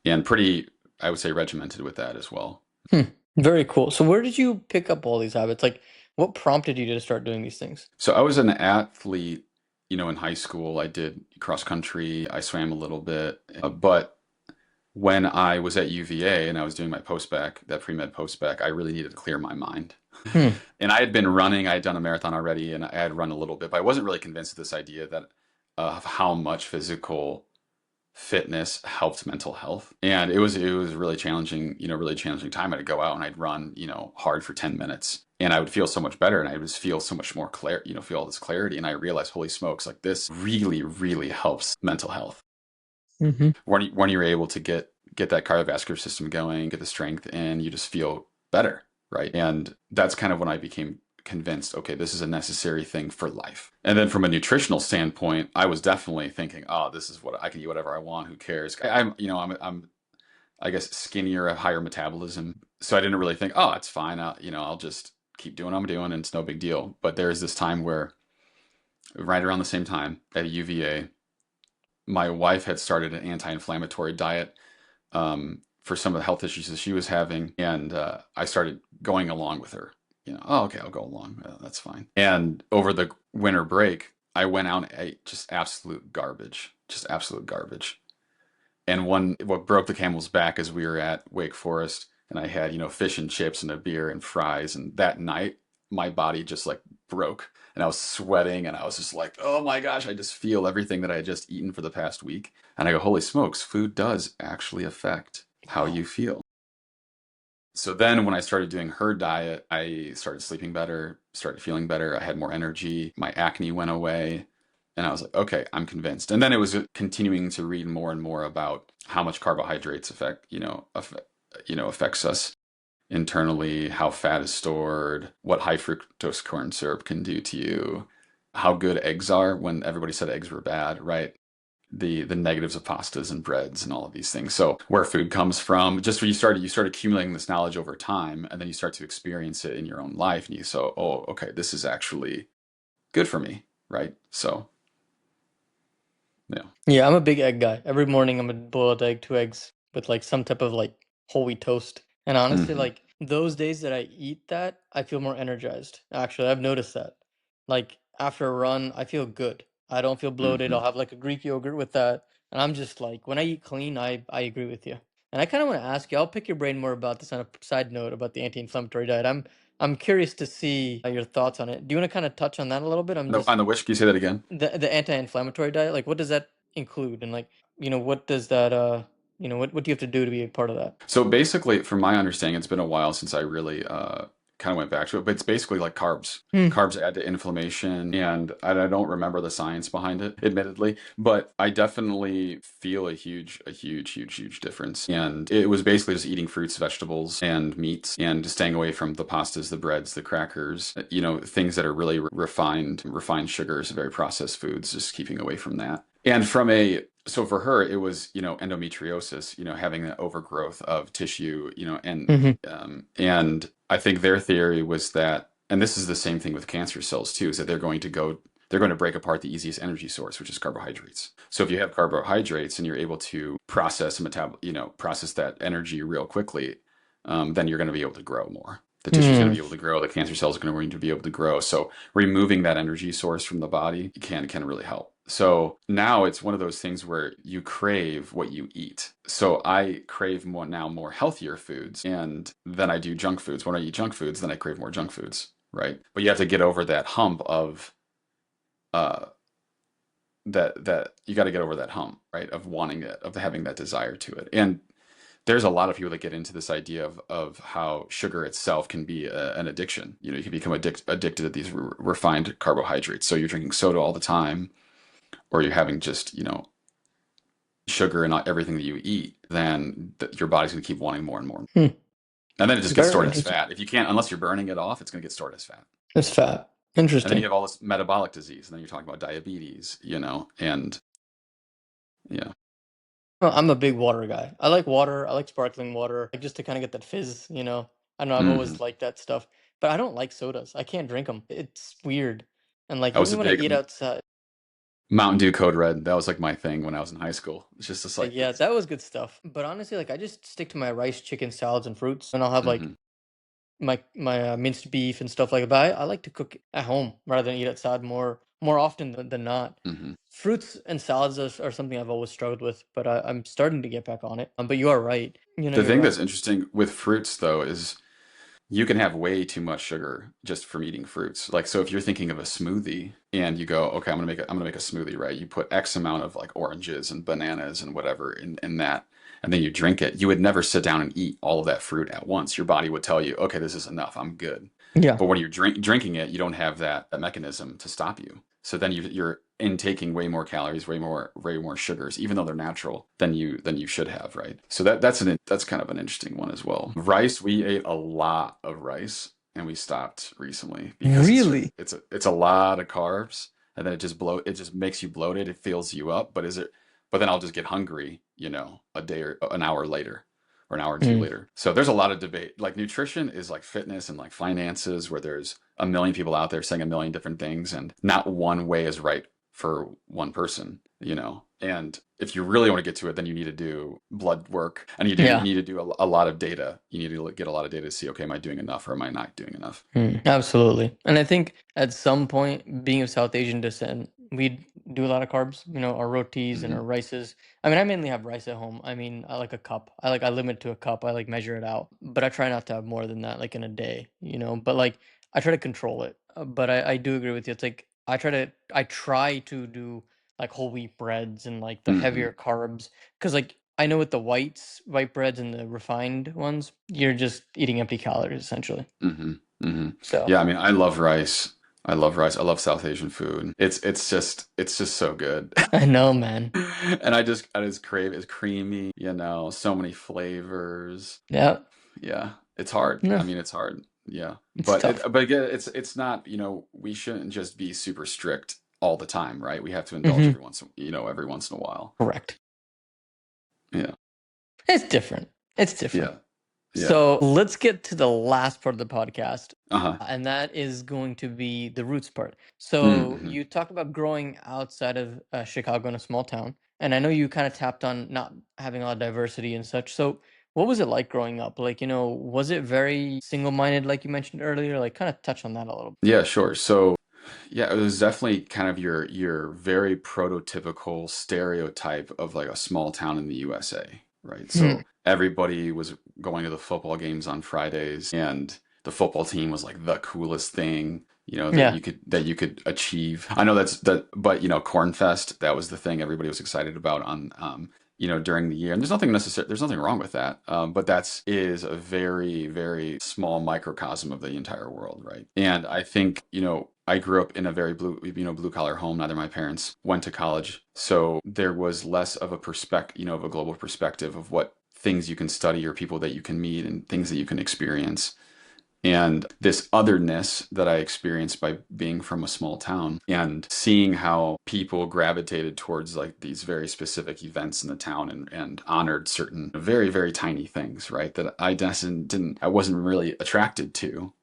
and pretty, I would say, regimented with that as well. Hmm. Very cool. So where did you pick up all these habits? Like, what prompted you to start doing these things? So I was an athlete, in high school. I did cross country, I swam a little bit. But when I was at UVA and I was doing my post-bac, that pre-med post-bac, I really needed to clear my mind. Hmm. And I had been running, I had done a marathon already, and I had run a little bit, but I wasn't really convinced of this idea that of how much physical fitness helped mental health. And it was really challenging time. I'd go out and I'd run, hard for 10 minutes. And I would feel so much better and I would just feel so much more feel all this clarity. And I realized, holy smokes, like this really, really helps mental health. Hmm. When you're able to get that cardiovascular system going, get the strength in, you just feel better, right? And that's kind of when I became convinced, okay, this is a necessary thing for life. And then from a nutritional standpoint, I was definitely thinking, oh, this is what I can eat whatever I want. Who cares? I'm I guess skinnier, a higher metabolism, so I didn't really think, oh, it's fine. I'll just keep doing what I'm doing, and it's no big deal. But there's this time where, right around the same time at UVA, my wife had started an anti-inflammatory diet for some of the health issues that she was having, and I started going along with her. Oh, okay, I'll go along. That's fine. And over the winter break, I went out and ate just absolute garbage. And what broke the camel's back is we were at Wake Forest, and I had fish and chips and a beer and fries, and that night my body just like broke, and I was sweating, and I was just like, oh my gosh, I just feel everything that I had just eaten for the past week, and I go, holy smokes, food does actually affect how Wow. you feel. So then when I started doing her diet, I started sleeping better, started feeling better. I had more energy. My acne went away. And I was like, okay, I'm convinced. And then it was continuing to read more and more about how much carbohydrates affects us internally, how fat is stored, what high fructose corn syrup can do to you, how good eggs are when everybody said eggs were bad, right? The negatives of pastas and breads and all of these things. So where food comes from, just when you start accumulating this knowledge over time, and then you start to experience it in your own life, and you so, oh, okay, this is actually good for me, right? So yeah. Yeah, I'm a big egg guy. Every morning I'm a boiled egg, two eggs with like some type of like whole wheat toast. And honestly, Hmm. like those days that I eat that, I feel more energized. Actually, I've noticed that. Like after a run, I feel good. I don't feel bloated. Hmm. I'll have like a Greek yogurt with that. And I'm just like, when I eat clean, I agree with you. And I kind of want to ask you, I'll pick your brain more about this on a side note about the anti-inflammatory diet. I'm curious to see your thoughts on it. Do you want to kind of touch on that a little bit? I'm No, just on the wish, can you say that again? the anti-inflammatory diet, like what does that include? And like, what does that what do you have to do to be a part of that? So basically, from my understanding, it's been a while since I really kind of went back to it, but it's basically like carbs. Hmm. Carbs add to inflammation, and I don't remember the science behind it, admittedly, but I definitely feel a huge difference. And it was basically just eating fruits, vegetables, and meats, and just staying away from the pastas, the breads, the crackers, things that are really refined sugars, very processed foods, just keeping away from that. And so for her, it was, endometriosis, having the overgrowth of tissue, Hmm. and I think their theory was that, and this is the same thing with cancer cells too, is that they're going to break apart the easiest energy source, which is carbohydrates. So if you have carbohydrates and you're able to process that energy real quickly, then you're going to be able to grow more. The tissue is going to Hmm. be able to grow. The cancer cells are going to be able to grow. So removing that energy source from the body can really help. So now it's one of those things where you crave what you eat. So I crave more healthier foods, and then I do junk foods. When I eat junk foods, then I crave more junk foods, right? But you have to get over that hump of uh that you got to get over that hump, right? Of wanting it, of having that desire to it. And there's a lot of people that get into this idea of how sugar itself can be an addiction. You can become addicted to these refined carbohydrates. So you're drinking soda all the time, or you're having just, sugar in everything that you eat, then your body's going to keep wanting more and more. Hmm. And then it just gets Very stored as interesting. fat. If you can't, unless you're burning it off, it's going to get stored as fat. It's fat. And then you Interesting. have all this metabolic disease, and then you're talking about diabetes, and yeah. Well, I'm a big water guy. I like water. I like sparkling water, like just to kind of get that fizz. I know I've always Hmm. liked that stuff, but I don't like sodas. I can't drink them. It's weird. And like I was even a when I big eat outside, Mountain Dew Code Red. That was like my thing when I was in high school. It's just like like yeah, this. that was good stuff. But honestly, like I just stick to my rice, chicken, salads, and fruits, and I'll have like Hmm. my minced beef and stuff like that. But I like to cook at home rather than eat outside more often than not. Hmm. Fruits and salads are something I've always struggled with, but I'm starting to get back on it. But you are right. The You're thing right. that's interesting with fruits, though, is you can have way too much sugar just from eating fruits. Like, so if you're thinking of a smoothie and you go, okay, I'm gonna make a smoothie, right? You put X amount of like oranges and bananas and whatever in that, and then you drink it. You would never sit down and eat all of that fruit at once. Your body would tell you, okay, this is enough. I'm good. Yeah. But when you're drinking it, you don't have that mechanism to stop you. So then you're intaking way more calories, way more sugars, even though they're natural, than you should have, right? So that's kind of an interesting one as well. Rice, we ate a lot of rice, and we stopped recently because Really? it's a lot of carbs, and then it just makes you bloated. It fills you up, but then I'll just get hungry, a day or an hour later, or an hour or two Mm. later. So there's a lot of debate. Like nutrition is like fitness and like finances, where there's a million people out there saying a million different things, and not one way is right for one person. And if you really want to get to it, then you need to do blood work, and you Yeah. need to do a lot of data. You need to get a lot of data to see, okay, am I doing enough or am I not doing enough? Mm. Absolutely. And I think at some point, being of South Asian descent, we do a lot of carbs, our rotis and Hmm. our rices. I mean, I mainly have rice at home. I mean, I like a cup. I limit to a cup. I like measure it out, but I try not to have more than that, like in a day. But like, I try to control it. But I do agree with you. It's like, I try to do like whole wheat breads and like the Hmm. heavier carbs. Cause like, I know with the white breads and the refined ones, you're just eating empty calories essentially. Hmm. Hmm. So Yeah, I mean, I love rice. I love rice. I love South Asian food. It's just so good. I know, man. And I just crave it's creamy, so many flavors. Yeah. Yeah, it's hard. No, I mean, it's hard. Yeah, it's tough. but again, it's not. We shouldn't just be super strict all the time, right? We have to indulge Hmm. every once in a while. Correct. Yeah, It's different. It's different. yeah, yeah. So let's get to the last part of the podcast, Uh-huh. and that is going to be the roots part. So Mm-hmm. you talked about growing outside of Chicago in a small town, and I know you kind of tapped on not having a lot of diversity and such. So what was it like growing up? Like, was it very single-minded, like you mentioned earlier? Like, kind of touch on that a little Yeah, sure. So, yeah, it was definitely kind of your very prototypical stereotype of like a small town in the USA, right? bit. So everybody was going to the football games on Fridays, and the football team was like the coolest thing, Yeah. that you could achieve. I know but Corn Fest, that was the thing everybody was excited about during the year. And there's nothing wrong with that. But is a very, very small microcosm of the entire world, right? And I think, I grew up in a very blue collar home. Neither of my parents went to college. So there was less of a of a global perspective of what things you can study or people that you can meet and things that you can experience, and this otherness that I experienced by being from a small town and seeing how people gravitated towards like these very specific events in the town, and honored certain very, very tiny things, right? That I wasn't really attracted to.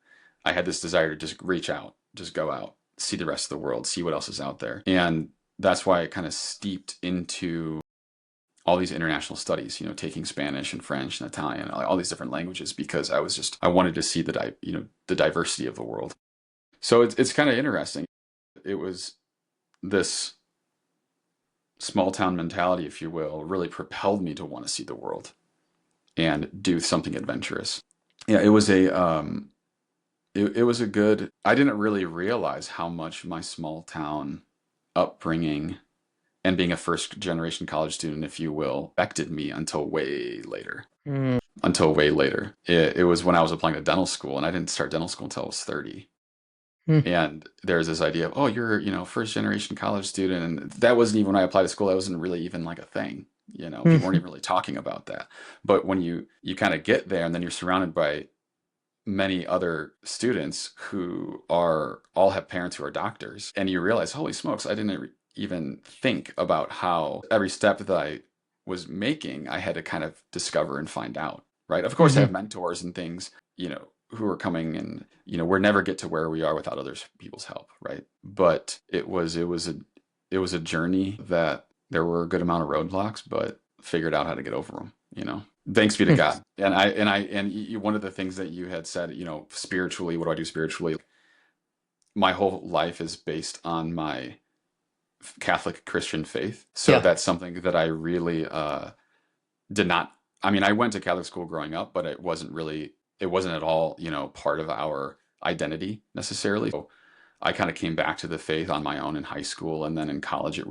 I had this desire to just reach out, just go out, see the rest of the world, see what else is out there. And that's why it kind of steeped into all these international studies, taking Spanish and French and Italian, all these different languages, because I wanted to see the diversity of the world. So it's kind of interesting. It was this small town mentality, if you will, really propelled me to want to see the world and do something adventurous. Yeah, it was a good. I didn't really realize how much my small town upbringing and being a first generation college student, if you will, affected me until way later. Mm. Until way later. It was when I was applying to dental school, and I didn't start dental school until I was 30. Mm. And there's this idea of, oh, you're, first generation college student. And that wasn't even when I applied to school, that wasn't really even like a thing. People weren't Mhm. even really talking about that. But when you kind of get there, and then you're surrounded by many other students who are all have parents who are doctors, and you realize, holy smokes, I didn't even think about how every step that I was making, I had to kind of discover and find out, right? Of course, I have Hmm. mentors and things, who are coming, and we'll never get to where we are without other people's help, right? But it was a journey that there were a good amount of roadblocks, but figured out how to get over them. Thanks be to God. One of the things that you had said, spiritually, what do I do spiritually? My whole life is based on my Catholic Christian faith. So Yeah. that's something that I really did not. I mean, I went to Catholic school growing up, but it wasn't at all, part of our identity necessarily. So I kind of came back to the faith on my own in high school, and then in college, it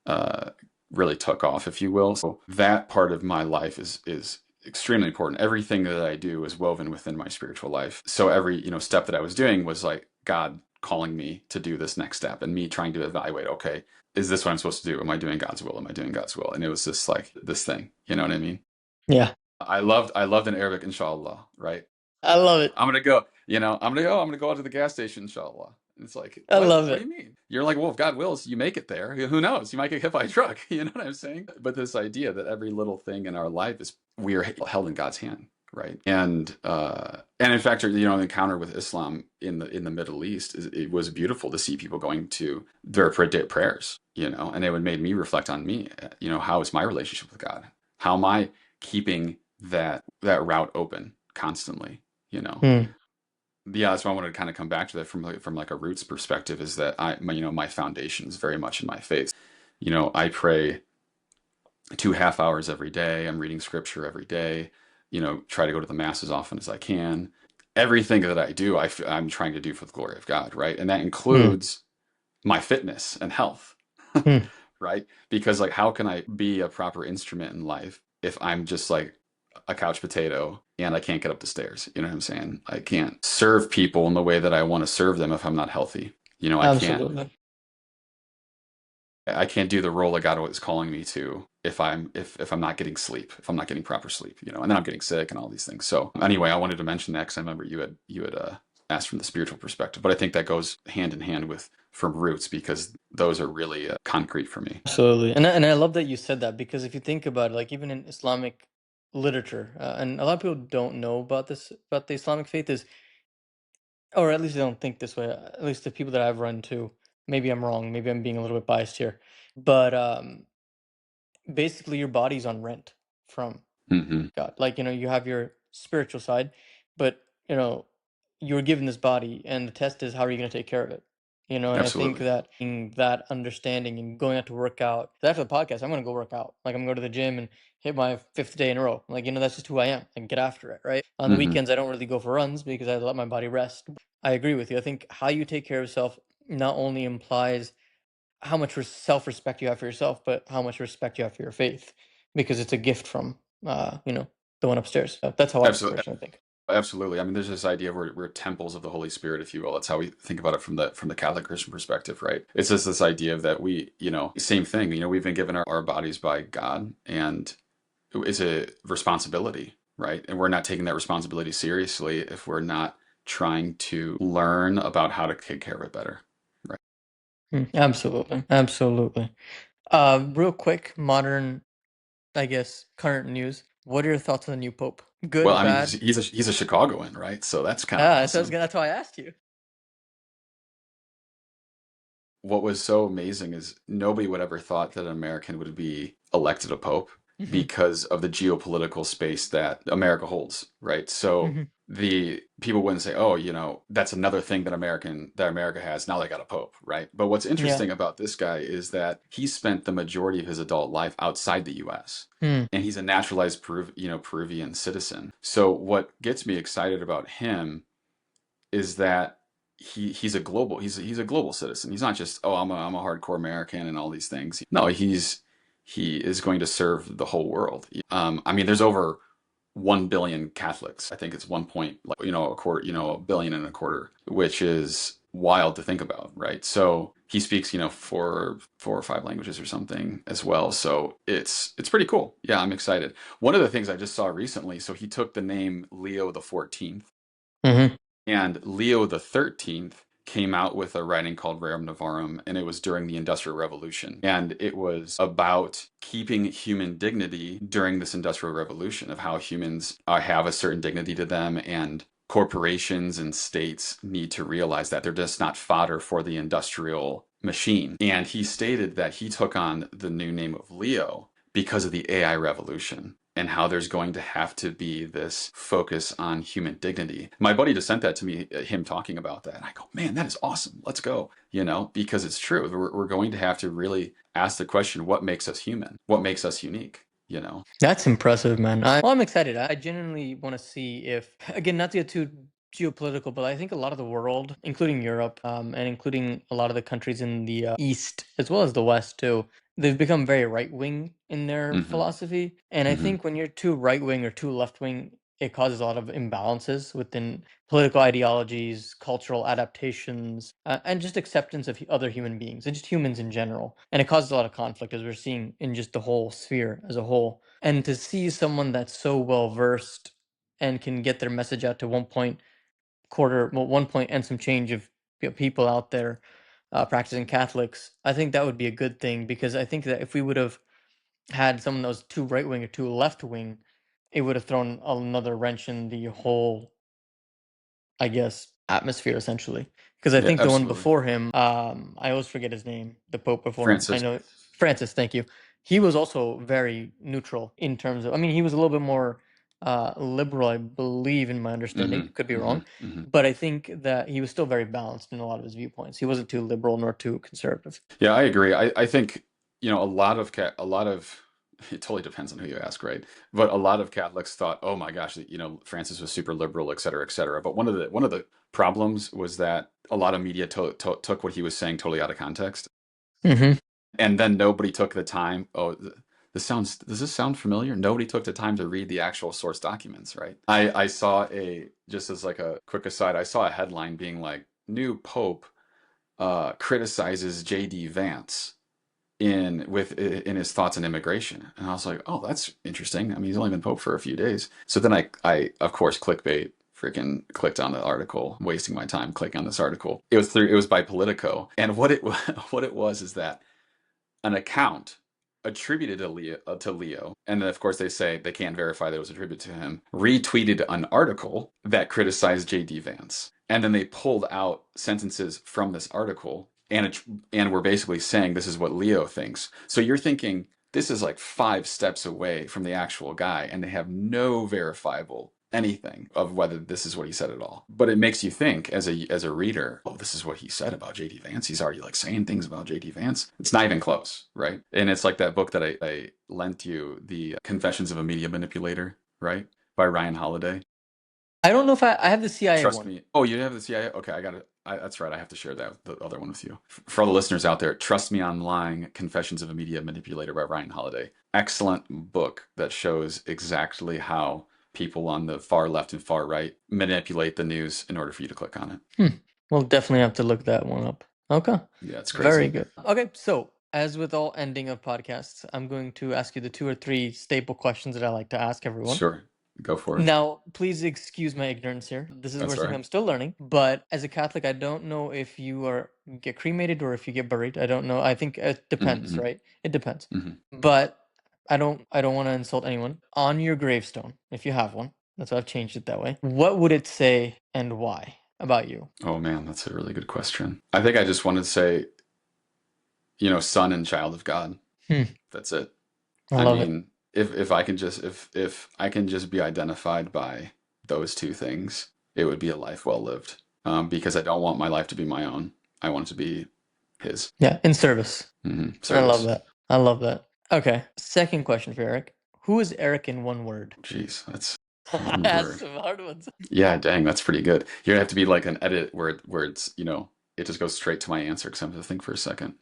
uh, really took off, if you will. So that part of my life is extremely important. Everything that I do is woven within my spiritual life. So every step that I was doing was like God calling me to do this next step, and me trying to evaluate, okay, is this what I'm supposed to do? Am I doing God's will? Am I doing God's will? And it was just like this thing, you know what I mean? Yeah. I loved in Arabic, inshallah, right? I love it. I'm gonna go out to the gas station, inshallah. And it's like, I what? love What do it. you mean? You're like, well, if God wills, you make it there. Who knows? You might get hit by a truck. You know what I'm saying? But this idea that every little thing in our life is we are held in God's hand, right? And in fact, the encounter with Islam in the Middle East, it was beautiful to see people going to their prayers, and it would made me reflect on me. How is my relationship with God? How am I keeping that route open constantly? You know, Hmm. yeah, that's why I wanted to kind of come back to that from like a roots perspective, is that my foundation is very much in my faith. I pray 2 half hours every day. I'm reading scripture every day. Try to go to the mass as often as I can. Everything that I do, I'm trying to do for the glory of God, right? And that Hmm. includes my fitness and health, Hmm. right? Because like, how can I be a proper instrument in life if I'm just like a couch potato and I can't get up the stairs? You know what I'm saying? I can't serve people in the way that I want to serve them if I'm not healthy. I can't Absolutely. I can't do the role that God was calling me to if I'm not getting sleep, if I'm not getting proper sleep, and then I'm getting sick and all these things. So anyway, I wanted to mention that because I remember you had asked from the spiritual perspective, but I think that goes hand in hand with from roots, because those are really concrete for me. Absolutely. And I love that you said that, because if you think about it, like even in Islamic literature, and a lot of people don't know about this, about the Islamic faith, is, or at least they don't think this way. At least the people that I've run to, maybe I'm wrong, maybe I'm being a little bit biased here, but basically your body's on rent from Hmm. God. Like, you have your spiritual side, but, you know, you were given this body, and the test is how are you going to take care of it? And I think Absolutely. that in that understanding and going out to work out, 'cause after the podcast, I'm going to go work out. Like, I'm going to go to the gym and hit my fifth day in a row. Like, that's just who I am, and get after it, right? On the Hmm. weekends, I don't really go for runs because I let my body rest. I agree with you. I think how you take care of yourself not only implies how much self-respect you have for yourself, but how much respect you have for your faith, because it's a gift from, the one upstairs. That's how I Absolutely. personally think. Absolutely. I mean, there's this idea of we're temples of the Holy Spirit, if you will. That's how we think about it from the Catholic Christian perspective, right? It's just this idea of that same thing. We've been given our bodies by God, and it's a responsibility, right? And we're not taking that responsibility seriously if we're not trying to learn about how to take care of it better, right? Absolutely, absolutely. Real quick, modern, I guess, current news. What are your thoughts on the new pope? Well, Good, I mean, bad? he's a Chicagoan, right? So that's kind of Ah, so awesome. that's why I asked you. What was so amazing is nobody would ever thought that an American would be elected a pope Hmm. because of the geopolitical space that America holds, right? So Hmm. the people wouldn't say, "Oh, that's another thing that America has. Now they got a pope," right? But what's Yeah. interesting about this guy is that he spent the majority of his adult life outside the U.S. Hmm. and he's a naturalized Peruvian citizen. So what gets me excited about him is that he's a global citizen. He's not just, oh, I'm a hardcore American and all these things. No, he is going to serve the whole world. I mean, there's over 1 billion Catholics. I think it's one point, like, a quarter, a billion and a quarter, which is wild to think about, right? So he speaks, four or five languages or something as well. So it's pretty cool. Yeah, I'm excited. One of the things I just saw recently, so he took the name Leo the 14th. Hmm. And Leo the 13th came out with a writing called Rerum Novarum, and it was during the Industrial Revolution. And it was about keeping human dignity during this Industrial Revolution, of how humans have a certain dignity to them, and corporations and states need to realize that they're just not fodder for the industrial machine. And he stated that he took on the new name of Leo because of the AI revolution, and how there's going to have to be this focus on human dignity. My buddy just sent that to me, him talking about that. And I go, man, that is awesome. Let's go, because it's true. We're going to have to really ask the question, what makes us human? What makes us unique? That's impressive, man. I'm excited. I genuinely want to see if, again, not to get too geopolitical, but I think a lot of the world, including Europe, and including a lot of the countries in the East as well as the West too, they've become very right wing in their Hmm. philosophy. And I Hmm. think when you're too right wing or too left wing, it causes a lot of imbalances within political ideologies, cultural adaptations, and just acceptance of other human beings and just humans in general. And it causes a lot of conflict, as we're seeing in just the whole sphere as a whole. And to see someone that's so well versed and can get their message out to 1 point and some change of people out there practicing Catholics, I think that would be a good thing, because I think that if we would have had someone that was too right wing or too left wing, it would have thrown another wrench in the whole, I guess, atmosphere essentially. Because I Yeah, think the one absolutely. before him, I always forget his name, the Pope before him. I Francis. know Francis, thank you. He was also very neutral in terms of, I mean, he was a little bit more liberal, I believe, in my Hmm. understanding. Could be Hmm. wrong. Hmm. But I think that he was still very balanced in a lot of his viewpoints. He wasn't too liberal nor too conservative. Yeah, I agree. I think, a lot of it totally depends on who you ask, right? But a lot of Catholics thought, oh my gosh, Francis was super liberal, et cetera, et cetera. But one of the problems was that a lot of media took what he was saying totally out of context, Hmm. and then nobody took the time. Oh, does this sound familiar? Nobody took the time to read the actual source documents, right? I saw just as like a quick aside, I saw a headline being like, new Pope criticizes J.D. Vance in his thoughts on immigration, and I was like, oh, that's interesting. I mean, he's only been Pope for a few days. So then I of course, clickbait, freaking clicked on the article, wasting my time clicking on this article. It was by Politico, and what it what it was is that an account attributed to Leo, and then of course they say they can't verify that it was attributed to him, retweeted an article that criticized J.D. Vance. And then they pulled out sentences from this article, and were basically saying this is what Leo thinks. So you're thinking this is like 5 steps away from the actual guy, and they have no verifiable anything of whether this is what he said at all. But it makes you think as a reader, oh, this is what he said about JD Vance. He's already like saying things about JD Vance. It's not even close, right? And it's like that book that I lent you, The Confessions of a Media Manipulator, right? By Ryan Holiday. I don't know if I have the CIA Trust one. me. Oh, you have the CIA? Okay, I got it. That's right. I have to share the other one with you. For all the listeners out there, Trust Me I'm Lying, Confessions of a Media Manipulator by Ryan Holiday. Excellent book that shows exactly how people on the far left and far right manipulate the news in order for you to click on it. Hmm. We'll definitely have to look that one up. Okay. Yeah, it's Very crazy. good. Okay, so as with all ending of podcasts, I'm going to ask you the 2 or 3 staple questions that I like to ask everyone. Sure. Go for it. Now, please excuse my ignorance here. This is where That's all something right. I'm still learning. But as a Catholic, I don't know if you get cremated or if you get buried. I don't know. I think it depends, Mm-hmm. right? It depends. Mm-hmm. But I don't want to insult anyone. On your gravestone, if you have one, that's why I've changed it that way. What would it say and why about you? Oh man, that's a really good question. I think I just wanted to say, son and child of God. Hmm, That's it. I I love it. mean, if I can just be identified by those two things, it would be a life well lived. Because I don't want my life to be my own. I want it to be his. Yeah, in service. I love Service. that. I love that. Okay, second question for Eric. Who is Eric in one word? Jeez, that's I one asked word. some hard ones. Yeah, dang, that's pretty good. You're gonna have to be like an edit where it just goes straight to my answer because I have to think for a second.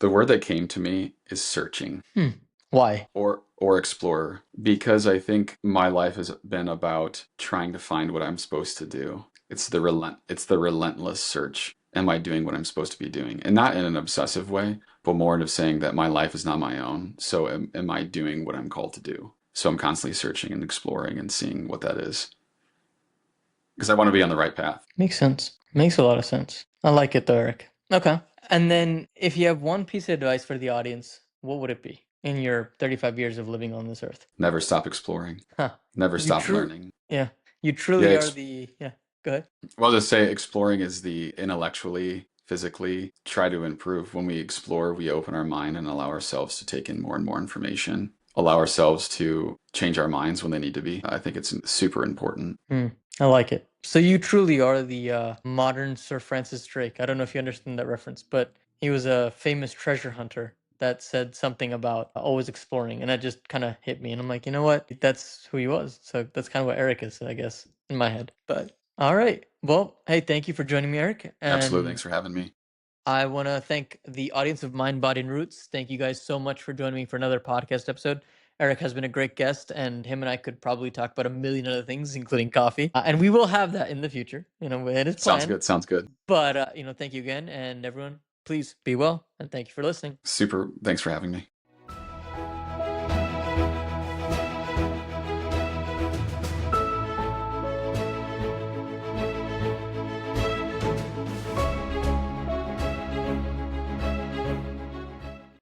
The word that came to me is searching. Hmm. Why? Or explorer, because I think my life has been about trying to find what I'm supposed to do. It's the relentless search. Am I doing what I'm supposed to be doing? And not in an obsessive way, but more of saying that my life is not my own. So am I doing what I'm called to do? So I'm constantly searching and exploring and seeing what that is. because I want to be on the right path. Makes sense. Makes a lot of sense. I like it though, Eric. Okay. And then if you have one piece of advice for the audience, what would it be in your 35 years of living on this earth? Never stop exploring. Huh. Never You stop true. learning. Yeah. You Yeah, truly are the, yeah. Go ahead. well, to say exploring is the intellectually, physically try to improve. When we explore, we open our mind and allow ourselves to take in more and more information, allow ourselves to change our minds when they need to be. I think it's super important. I like it. So you truly are the modern Sir Francis Drake. I don't know if you understand that reference, but he was a famous treasure hunter that said something about always exploring, and that just kind of hit me. And I'm like, you know what? That's who he was. So that's kind of what Eric is, I guess, in my head. But all right. Well, hey, thank you for joining me, Eric. Absolutely. And Thanks for having me. I want to thank the audience of Mind, Body, and Roots. Thank you guys so much for joining me for another podcast episode. Eric has been a great guest, and him and I could probably talk about a million other things, including coffee. And we will have that in the future. It is Sounds planned. good. Sounds good. But, thank you again. And everyone, please be well. And thank you for listening. Super. Thanks for having me.